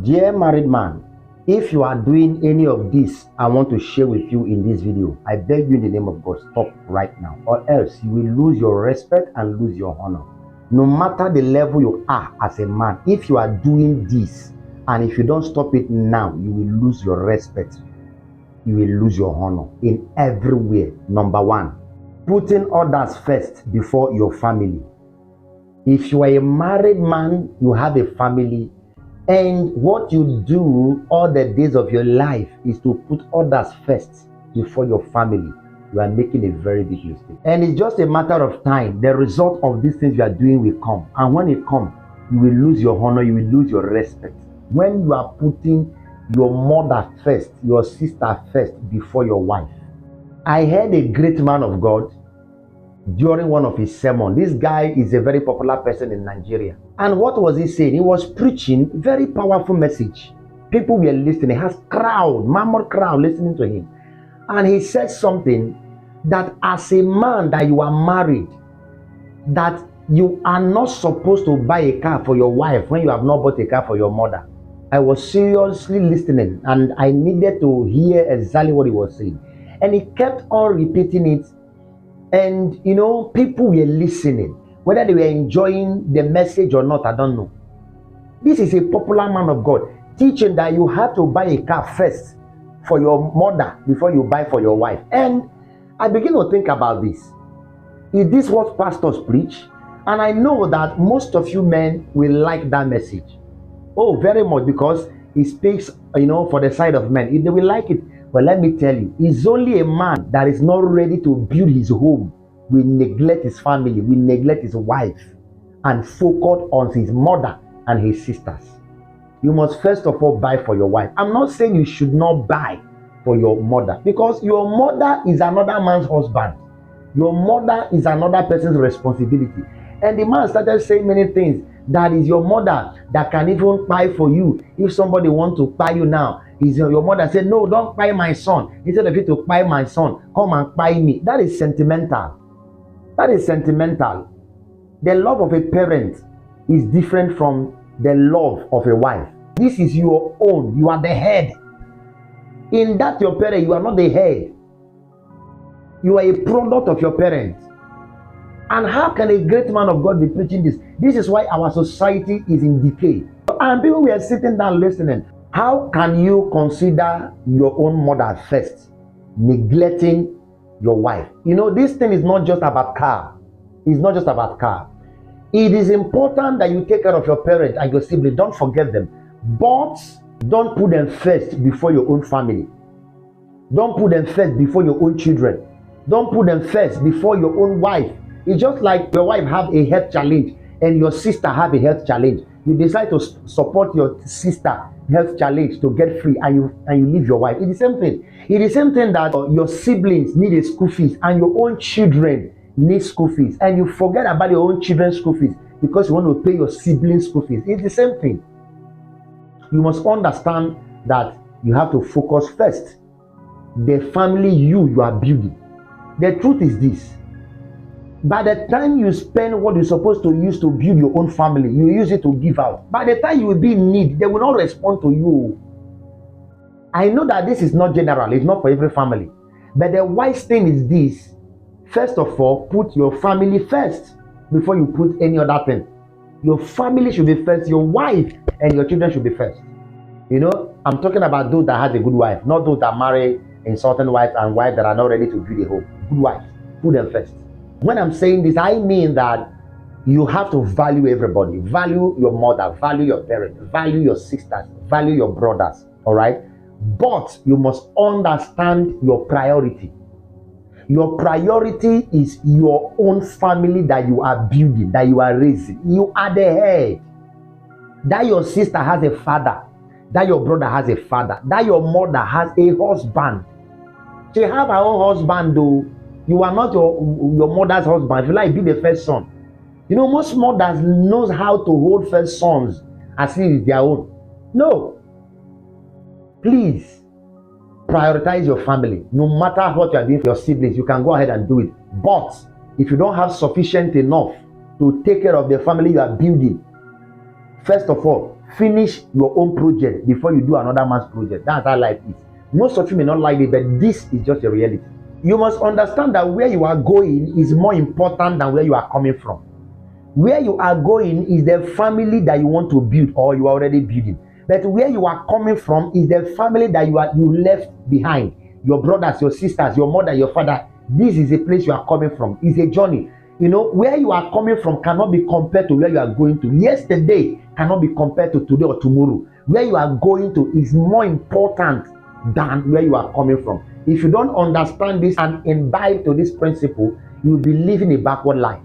Dear married man, if you are doing any of this I want to share with you in this video, I beg you in the name of God, stop right now, or else you will lose your respect and lose your honor. No matter the level you are as a man, if you are doing this and if you don't stop it now, you will lose your respect, you will lose your honor in everywhere. Number one, putting others first before your family. If you are a married man, you have a family, and what you do all the days of your life is to put others first before your family, you are making a very big mistake. And it's just a matter of time. The result of these things you are doing will come. And when it comes, you will lose your honor, you will lose your respect. When you are putting your mother first, your sister first before your wife. I heard a great man of God during one of his sermons. This guy is a very popular person in Nigeria. And what was he saying? He was preaching very powerful message. People were listening. He has crowd, mammoth crowd listening to him. And he said something that as a man that you are married, that you are not supposed to buy a car for your wife when you have not bought a car for your mother. I was seriously listening and I needed to hear exactly what he was saying. And he kept on repeating it. And you know, people were listening. Whether they were enjoying the message or not, I don't know. This is a popular man of God teaching that you have to buy a car first for your mother before you buy for your wife. And I begin to think about this. Is this what pastors preach? And I know that most of you men will like that message. Oh, very much, because it speaks, for the side of men. They will like it. But let me tell you, it's only a man that is not ready to build his home will neglect his family, will neglect his wife, and focus on his mother and his sisters. You must first of all buy for your wife. I'm not saying you should not buy for your mother, because your mother is another man's husband. Your mother is another person's responsibility. And the man started saying many things. That is your mother that can even buy for you. If somebody wants to buy you now, is your mother said, no, don't buy my son. Instead of you to buy my son, come and buy me. That is sentimental. That is sentimental. The love of a parent is different from the love of a wife. This is your own. You are the head. In that your parent, you are not the head. You are a product of your parents. And how can a great man of God be preaching this? This is why our society is in decay. And people were sitting down listening. How can you consider your own mother first, neglecting your wife? This thing is not just about car. It's not just about car. It is important that you take care of your parents and your siblings. Don't forget them. But don't put them first before your own family. Don't put them first before your own children. Don't put them first before your own wife. It's just like your wife have a health challenge and your sister have a health challenge. You decide to support your sister health challenge to get free, and you leave your wife. It's the same thing. It's the same thing that your siblings need a school fees and your own children need school fees, and you forget about your own children's school fees because you want to pay your siblings' school fees. It's the same thing. You must understand that you have to focus first. The family you are building. The truth is this. By the time you spend what you're supposed to use to build your own family, you use it to give out. By the time you will be in need, they will not respond to you. I know that this is not general, it's not for every family. But the wise thing is this. First of all, put your family first before you put any other thing. Your family should be first, your wife and your children should be first. I'm talking about those that has a good wife, not those that marry insulting wives and wives that are not ready to build a home. Good wife, put them first. When I'm saying this, I mean that you have to value everybody. Value your mother, value your parents, value your sisters, value your brothers, all right? But you must understand your priority. Your priority is your own family that you are building, that you are raising. You are the head. That your sister has a father, that your brother has a father, that your mother has a husband. She have her own husband though. You are not your mother's husband. If you like, be the first son. Most mothers knows how to hold first sons as if it's their own. No. Please, prioritize your family. No matter what you are doing for your siblings, you can go ahead and do it. But if you don't have sufficient enough to take care of the family you are building, first of all, finish your own project before you do another man's project. That's how life is. Most of you may not like it, but this is just a reality. You must understand that where you are going is more important than where you are coming from. Where you are going is the family that you want to build or you are already building. But where you are coming from is the family that you left behind. Your brothers, your sisters, your mother, your father. This is a place you are coming from. It's a journey. You know, where you are coming from cannot be compared to where you are going to. Yesterday cannot be compared to today or tomorrow. Where you are going to is more important than where you are coming from. If you don't understand this and imbibe to this principle, you will be living a backward life,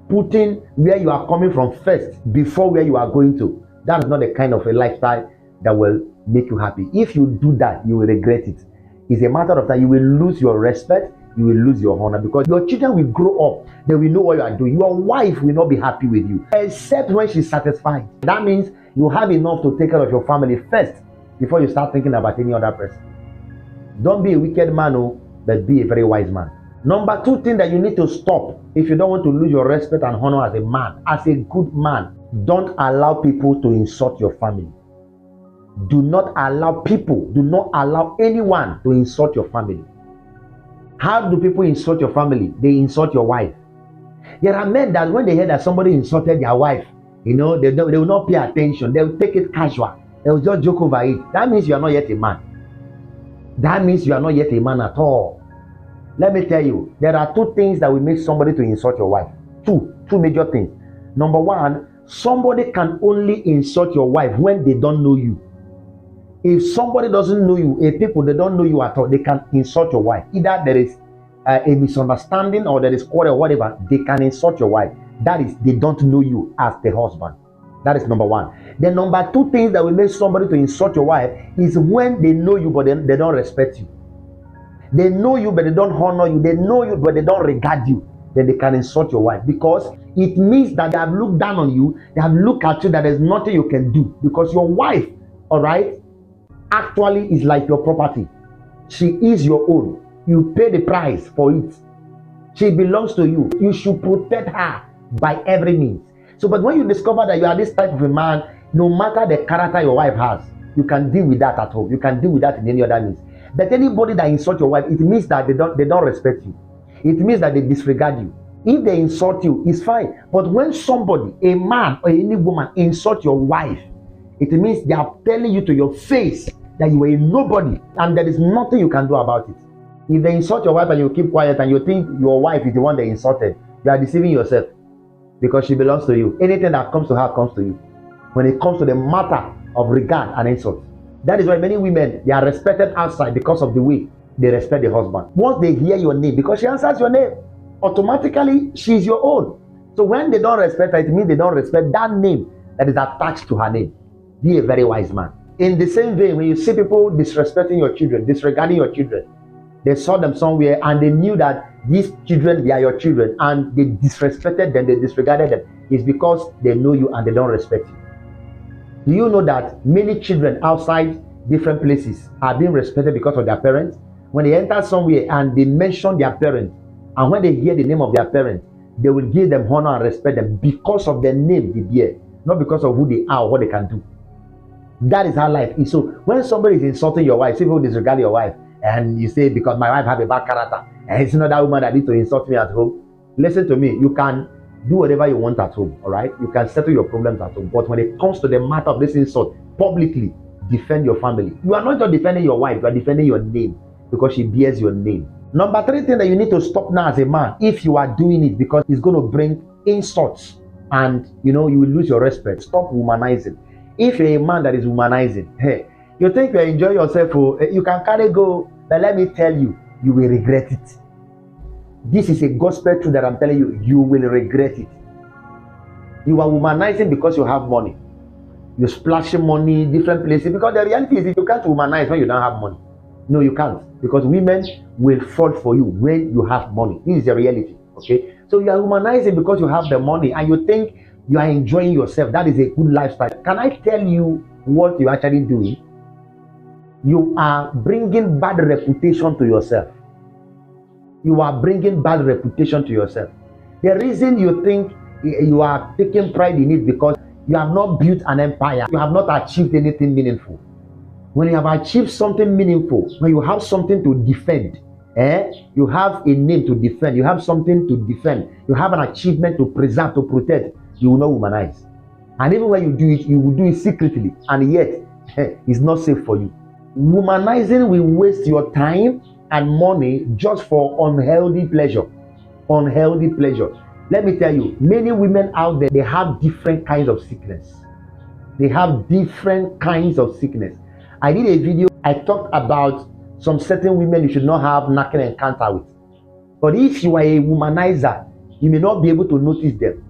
putting where you are coming from first before where you are going to. That is not the kind of a lifestyle that will make you happy. If you do that, you will regret it. It's a matter of that you will lose your respect, you will lose your honor, because your children will grow up, they will know what you are doing. Your wife will not be happy with you, except when she's satisfied. That means you have enough to take care of your family first before you start thinking about any other person. Don't be a wicked man, but be a very wise man. Number 2 thing that you need to stop if you don't want to lose your respect and honor as a man, as a good man, don't allow people to insult your family. Do not allow anyone to insult your family. How do people insult your family? They insult your wife. There are men that when they hear that somebody insulted their wife, they will not pay attention. They will take it casual. They will just joke over it. That means you are not yet a man. That means you are not yet a man at all. Let me tell you, there are 2 things that will make somebody to insult your wife. Two major things. Number 1, somebody can only insult your wife when they don't know you. If somebody doesn't know you, people they don't know you at all, they can insult your wife. Either there is a misunderstanding or there is quarrel or whatever, they can insult your wife. That is, they don't know you as the husband. That is number 1. The number 2 things that will make somebody to insult your wife is when they know you but they don't respect you. They know you but they don't honor you. They know you but they don't regard you. Then they can insult your wife, because it means that they have looked down on you. They have looked at you that there's nothing you can do, because your wife, all right, actually is like your property. She is your own. You pay the price for it. She belongs to you. You should protect her by every means. So, but when you discover that you are this type of a man, no matter the character your wife has, you can deal with that at home. You can deal with that in any other means. But anybody that insults your wife, it means that they don't respect you. It means that they disregard you. If they insult you, it's fine. But when somebody, a man or any woman, insult your wife, it means they are telling you to your face that you are a nobody and there is nothing you can do about it. If they insult your wife and you keep quiet and you think your wife is the one they insulted, you are deceiving yourself, because she belongs to you. Anything that comes to her comes to you. When it comes to the matter of regard and insult, that is why many women, they are respected outside because of the way they respect the husband. Once they hear your name, because she answers your name, automatically she's your own. So when they don't respect her, it means they don't respect that name that is attached to her name. Be a very wise man. In the same way, when you see people disrespecting your children, disregarding your children, they saw them somewhere and they knew that these children, they are your children, and they disrespected them, they disregarded them, it's because they know you and they don't respect you. Do you know that many children outside different places are being respected because of their parents? When they enter somewhere and they mention their parents, and when they hear the name of their parents, they will give them honor and respect them because of the name they bear, not because of who they are or what they can do. That is how life is. So when somebody is insulting your wife, people disregard your wife, and you say, because my wife has a bad character, and it's not that woman that needs to insult me at home. Listen to me, you can do whatever you want at home, all right? You can settle your problems at home. But when it comes to the matter of this insult, publicly defend your family. You are not just defending your wife, you are defending your name, because she bears your name. Number 3 thing that you need to stop now as a man, if you are doing it because it's going to bring insults and you will lose your respect, stop womanizing. If you're a man that is womanizing, hey, you think you enjoy yourself, you can carry go, but let me tell you, you will regret it. This is a gospel truth that I'm telling you, you will regret it. You are womanizing because you have money. You're splashing money different places, because the reality is you can't womanize when you don't have money. No, you can't, because women will fall for you when you have money. This is the reality, okay? So you are womanizing because you have the money and you think you are enjoying yourself. That is a good lifestyle. Can I tell you what you're actually doing? You are bringing bad reputation to yourself. You are bringing bad reputation to yourself. The reason you think you are taking pride in it because you have not built an empire. You have not achieved anything meaningful. When you have achieved something meaningful, when you have something to defend, you have a name to defend, you have something to defend, you have an achievement to preserve, to protect, you will not womanize. And even when you do it, you will do it secretly, and yet it's not safe for you. Womanizing will waste your time and money just for unhealthy pleasure. Unhealthy pleasure. Let me tell you, many women out there, they have different kinds of sickness. They have different kinds of sickness. I did a video, I talked about some certain women you should not have knacking encounter with. But if you are a womanizer, you may not be able to notice them.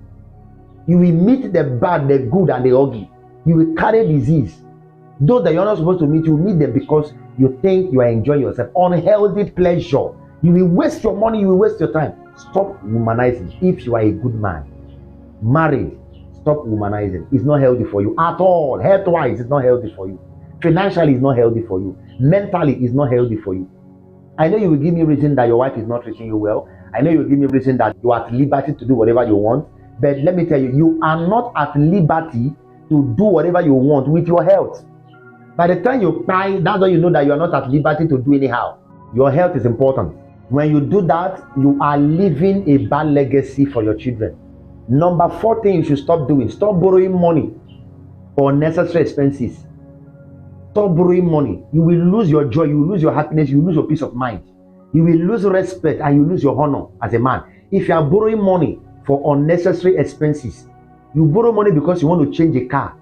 You will meet the bad, the good, and the ugly. You will carry disease. Those that you're not supposed to meet, you meet them because you think you are enjoying yourself. Unhealthy pleasure. You will waste your money, you will waste your time. Stop womanizing. If you are a good man, married, stop womanizing. It's not healthy for you at all. Health-wise, it's not healthy for you. Financially, it's not healthy for you. Mentally, it's not healthy for you. I know you will give me reason that your wife is not treating you well. I know you will give me reason that you are at liberty to do whatever you want. But let me tell you, you are not at liberty to do whatever you want with your health. By the time you die, that's when you know that you are not at liberty to do anyhow. Your health is important. When you do that, you are leaving a bad legacy for your children. Number 4 thing you should stop doing, stop borrowing money for unnecessary expenses. Stop borrowing money. You will lose your joy, you will lose your happiness, you will lose your peace of mind. You will lose respect and you will lose your honor as a man. If you are borrowing money for unnecessary expenses, you borrow money because you want to change a car,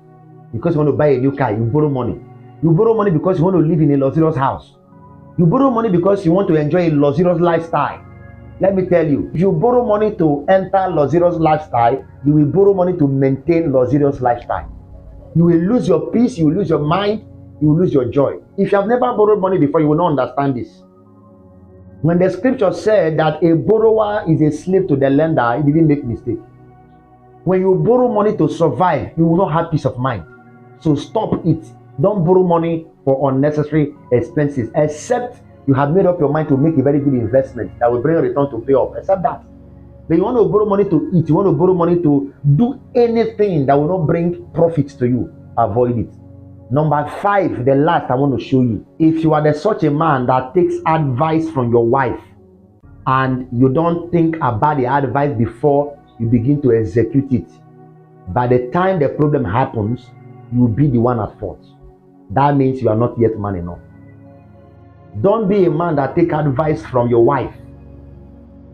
because you want to buy a new car, you borrow money. You borrow money because you want to live in a luxurious house. You borrow money because you want to enjoy a luxurious lifestyle. Let me tell you, if you borrow money to enter luxurious lifestyle, you will borrow money to maintain luxurious lifestyle. You will lose your peace, you will lose your mind, you will lose your joy. If you have never borrowed money before, you will not understand this. When the scripture said that a borrower is a slave to the lender, it didn't make mistake. When you borrow money to survive, you will not have peace of mind. So stop it. Don't borrow money for unnecessary expenses, except you have made up your mind to make a very good investment that will bring a return to pay off. Except that. But you want to borrow money to eat, you want to borrow money to do anything that will not bring profits to you, avoid it. Number 5, the last I want to show you. If you are such a man that takes advice from your wife and you don't think about the advice before you begin to execute it, by the time the problem happens, you will be the one at fault. That means you are not yet man enough. Don't be a man that take advice from your wife,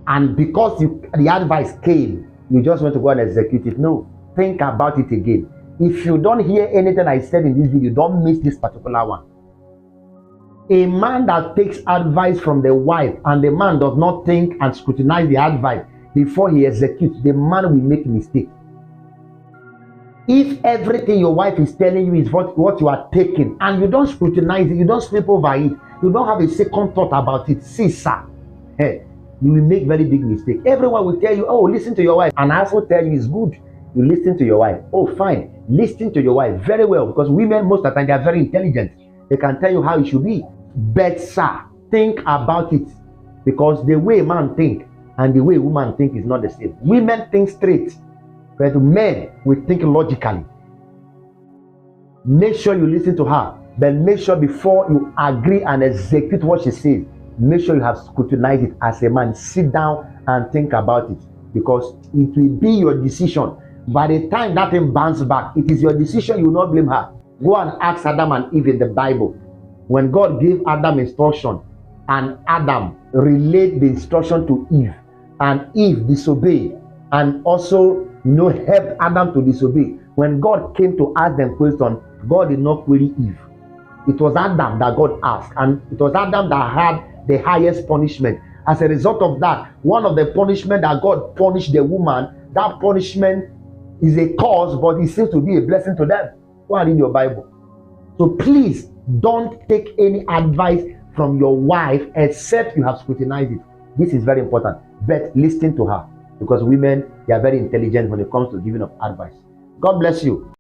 and because the advice came, you just want to go and execute it. No, think about it again. If you don't hear anything I said in this video, don't miss this particular one. A man that takes advice from the wife and the man does not think and scrutinize the advice before he executes, the man will make a mistake. If everything your wife is telling you is what you are taking, and you don't scrutinize it, you don't sleep over it, you don't have a second thought about it, see sir, you will make very big mistake. Everyone will tell you, oh, listen to your wife, and I also tell you it's good. You listen to your wife. Oh, fine. Listen to your wife very well, because women most of the time they are very intelligent. They can tell you how it should be. But sir, think about it, because the way man think and the way woman think is not the same. Women think straight, but men will think logically. Make sure you listen to her, but make sure before you agree and execute what she says, make sure you have scrutinized it as a man. Sit down and think about it, because it will be your decision. By the time that thing bounces back, it is your decision. You will not blame her. Go and ask Adam and Eve in the Bible. When God gave Adam instruction, and Adam relayed the instruction to Eve, and Eve disobeyed, and also helped Adam to disobey. When God came to ask them question, God did not query Eve. It was Adam that God asked, and it was Adam that had the highest punishment. As a result of that, one of the punishment that God punished the woman, that punishment is a cause, but it seems to be a blessing to them. Go and read your Bible. So please don't take any advice from your wife except you have scrutinized it. This is very important. But listen to her, because women, they are very intelligent when it comes to giving up advice. God bless you.